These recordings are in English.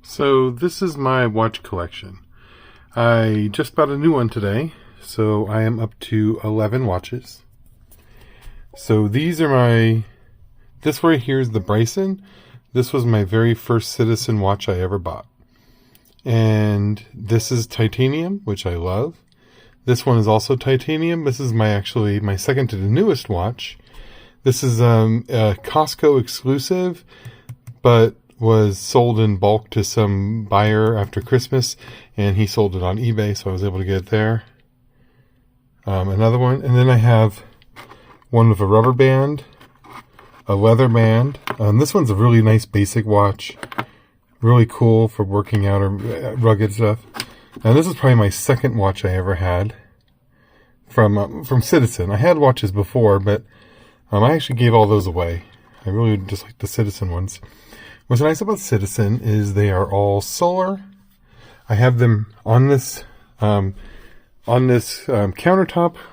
So this is my watch collection. I just bought a new one today, so I am up to 11 watches. So these are this right here is the Bryson. This was my very first Citizen watch I ever bought. And this is titanium, which I love. This one is also titanium. This is my second to the newest watch. This is a Costco exclusive, but was sold in bulk to some buyer after Christmas, and he sold it on eBay, so I was able to get it there. Another one, and then I have one with a rubber band, a leather band. This one's a really nice basic watch, really cool for working out or rugged stuff. And this is probably my second watch I ever had from Citizen. I had watches before, but I actually gave all those away. I really just like the Citizen ones. What's nice about Citizen is they are all solar. I have them on this countertop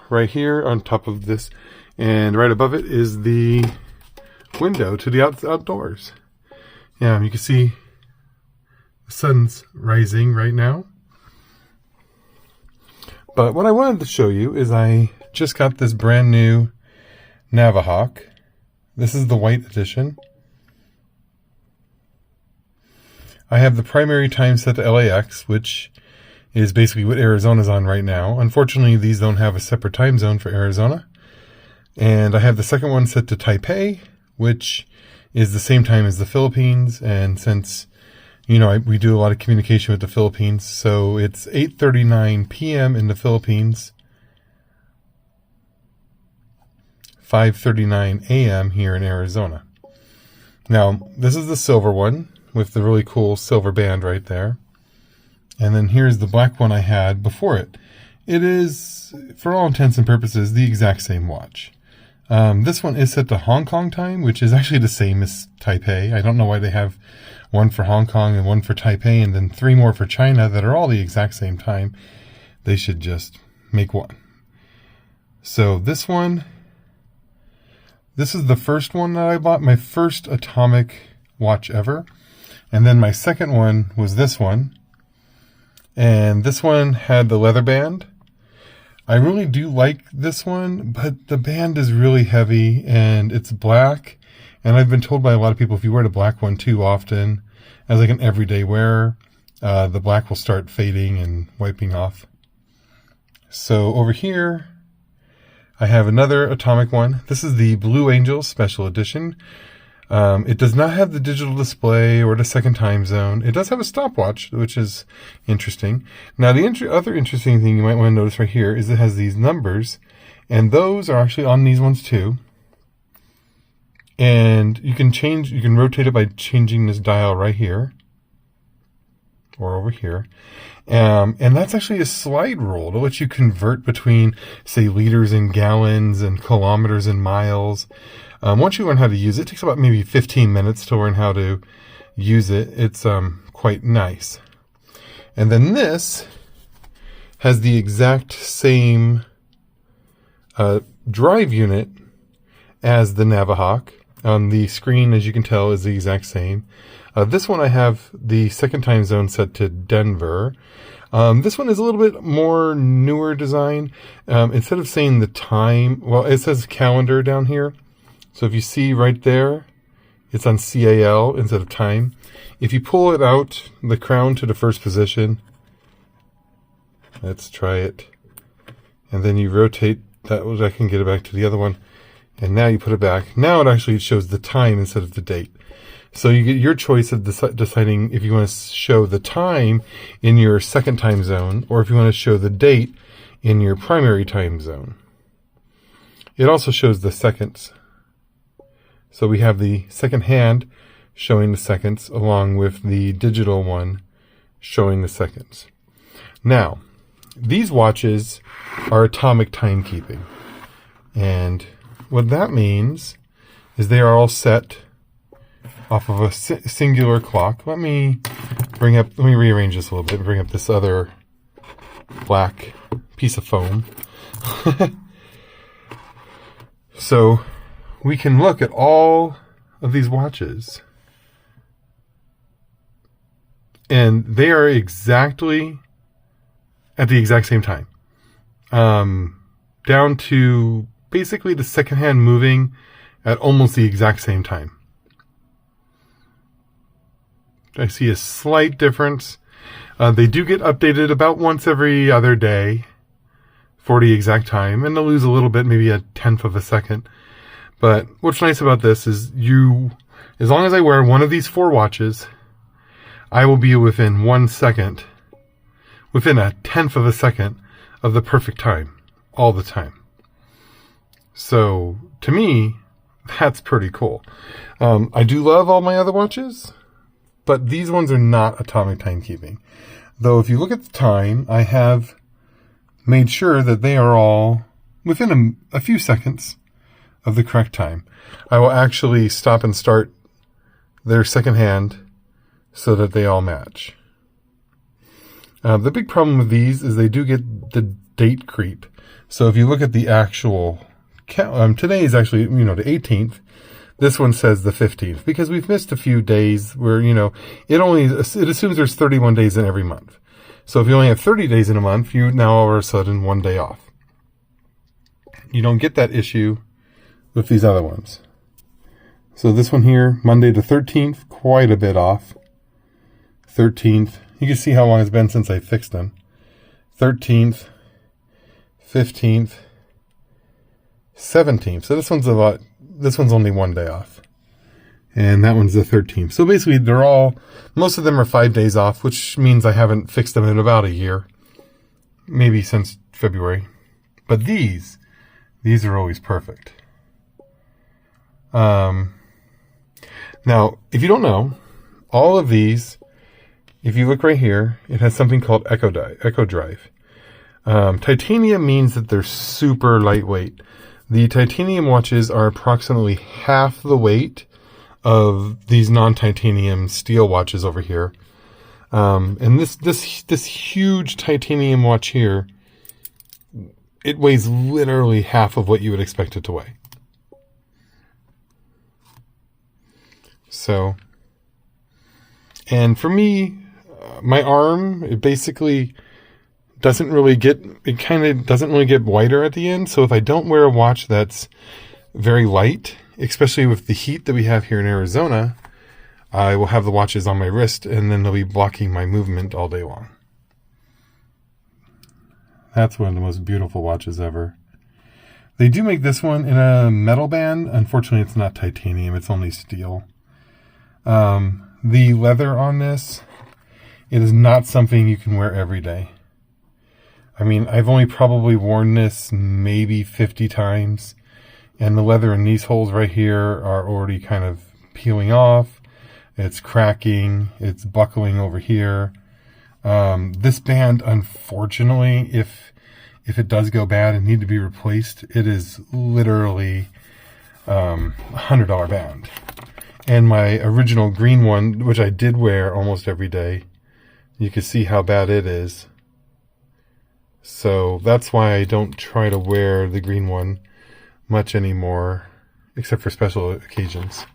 right here on top of this, and right above it is the window to the outdoors. Yeah, you can see the sun's rising right now. But what I wanted to show you is I just got this brand new Navihawk. This is the white edition. I have the primary time set to LAX, which is basically what Arizona's on right now. Unfortunately, these don't have a separate time zone for Arizona. And I have the second one set to Taipei, which is the same time as the Philippines. And since, we do a lot of communication with the Philippines, so it's 8:39 p.m. in the Philippines, 5:39 a.m. here in Arizona. Now, this is the silver one, with the really cool silver band right there. And then here's the black one I had before it. It is, for all intents and purposes, the exact same watch. This one is set to Hong Kong time, which is actually the same as Taipei. I don't know why they have one for Hong Kong and one for Taipei and then 3 more for China that are all the exact same time. They should just make one. So this is the first one that I bought, my first atomic watch ever. And then my second one was this one. And this one had the leather band. I really do like this one, but the band is really heavy and it's black. And I've been told by a lot of people, if you wear the black one too often, as like an everyday wearer, the black will start fading and wiping off. So over here, I have another atomic one. This is the Blue Angel Special Edition. It does not have the digital display or the second time zone. It does have a stopwatch, which is interesting. Now, the other interesting thing you might want to notice right here is it has these numbers, and those are actually on these ones too. And you can rotate it by changing this dial right here or over here. And that's actually a slide rule to let you convert between, say, liters and gallons and kilometers and miles. Once you learn how to use it, it takes about maybe 15 minutes to learn how to use it. It's quite nice. And then this has the exact same drive unit as the Navihawk. On the screen, as you can tell, is the exact same. This one I have the second time zone set to Denver. This one is a little bit more newer design. Instead of saying the time, well, it says calendar down here. So if you see right there, it's on CAL instead of time. If you pull it out, the crown to the first position, let's try it. And then you rotate that, I can get it back to the other one. And now you put it back. Now it actually shows the time instead of the date. So you get your choice of deciding if you want to show the time in your second time zone or if you want to show the date in your primary time zone. It also shows the seconds. So we have the second hand showing the seconds along with the digital one showing the seconds. Now, these watches are atomic timekeeping. And what that means is they are all set off of a singular clock. Let me rearrange this a little bit and bring up this other black piece of foam. So we can look at all of these watches And they are exactly at the exact same time. Down to basically the second hand moving at almost the exact same time. I see a slight difference. They do get updated about once every other day for the exact time, and they'll lose a little bit, maybe a tenth of a second. But what's nice about this is as long as I wear one of these 4 watches, I will be within 1 second, within a tenth of a second of the perfect time, all the time. So to me, that's pretty cool. I do love all my other watches, but these ones are not atomic timekeeping. Though if you look at the time, I have made sure that they are all within a few seconds of the correct time. I will actually stop and start their second hand so that they all match. The big problem with these is they do get the date creep. So if you look at the actual today is actually, the 18th. This one says the 15th because we've missed a few days where, it assumes there's 31 days in every month. So if you only have 30 days in a month, you now all of a sudden 1 day off. You don't get that issue with these other ones. So this one here, Monday the 13th, quite a bit off. 13th. You can see how long it's been since I fixed them. 13th, 15th, 17th. So this one's only 1 day off. And that one's the 13th. So basically most of them are 5 days off, which means I haven't fixed them in about a year. Maybe since February. But these are always perfect. Now, if you don't know, all of these, if you look right here, it has something called Echo Drive. Titanium means that they're super lightweight. The titanium watches are approximately half the weight of these non-titanium steel watches over here. And this huge titanium watch here, it weighs literally half of what you would expect it to weigh. So, and for me, my arm, it basically doesn't really get wider at the end. So if I don't wear a watch that's very light, especially with the heat that we have here in Arizona, I will have the watches on my wrist and then they'll be blocking my movement all day long. That's one of the most beautiful watches ever. They do make this one in a metal band. Unfortunately, it's not titanium. It's only steel. The leather on this, it is not something you can wear every day. I mean, I've only probably worn this maybe 50 times. And the leather in these holes right here are already kind of peeling off. It's cracking. It's buckling over here. This band, unfortunately, if it does go bad and need to be replaced, it is literally $100 band. And my original green one, which I did wear almost every day, you can see how bad it is. So that's why I don't try to wear the green one much anymore, except for special occasions.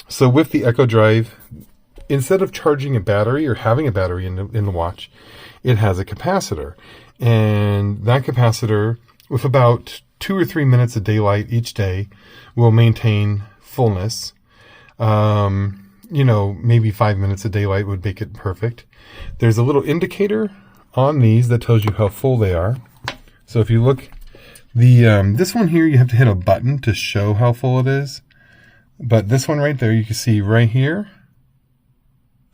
So with the Echo Drive, instead of charging a battery or having a battery in the watch, it has a capacitor. And that capacitor, with about 2 or 3 minutes of daylight each day, will maintain fullness. Maybe 5 minutes of daylight would make it perfect. There's a little indicator on these that tells you how full they are. So if you look, this one here, you have to hit a button to show how full it is. But this one right there, you can see right here,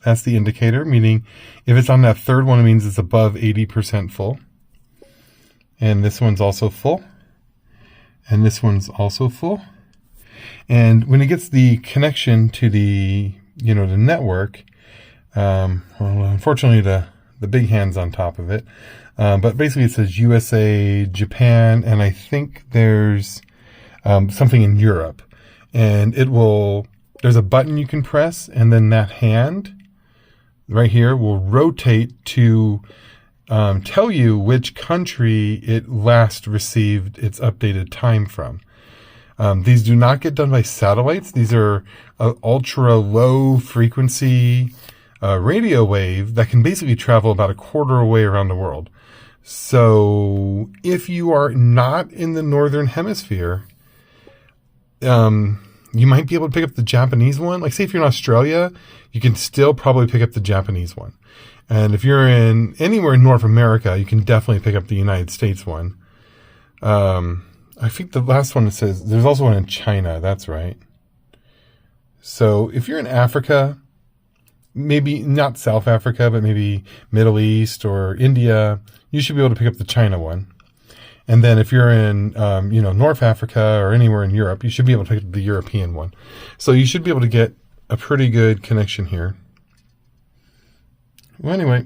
that's the indicator, meaning if it's on that third one, it means it's above 80% full. And this one's also full. And this one's also full. And when it gets the connection to the network, unfortunately the big hand's on top of it. But basically it says USA, Japan, and I think there's something in Europe. And there's a button you can press, and then that hand right here will rotate to tell you which country it last received its updated time from. These do not get done by satellites. These are ultra low frequency radio wave that can basically travel about a quarter away around the world. So if you are not in the northern hemisphere, you might be able to pick up the Japanese one. Like, say if you're in Australia, you can still probably pick up the Japanese one. And if you're in anywhere in North America, you can definitely pick up the United States one. I think the last one says there's also one in China. That's right. So if you're in Africa, maybe not South Africa, but maybe Middle East or India, you should be able to pick up the China one. And then if you're in, North Africa or anywhere in Europe, you should be able to pick up the European one. So you should be able to get a pretty good connection here. Well, anyway,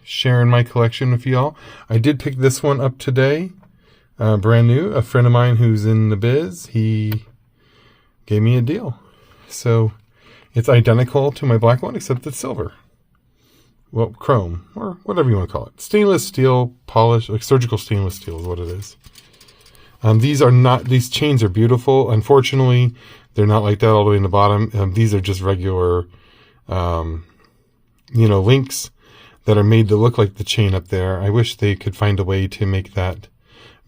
sharing my collection with y'all. I did pick this one up today, brand new. A friend of mine who's in the biz, he gave me a deal. So it's identical to my black one, except it's silver. Well, chrome, or whatever you want to call it. Stainless steel polish, like surgical stainless steel is what it is. These chains are beautiful. Unfortunately, they're not like that all the way in the bottom. These are just regular, links that are made to look like the chain up there. I wish they could find a way to make that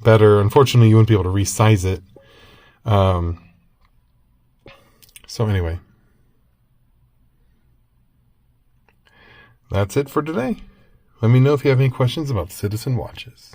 better. Unfortunately, you wouldn't be able to resize it. So anyway. That's it for today. Let me know if you have any questions about Citizen watches.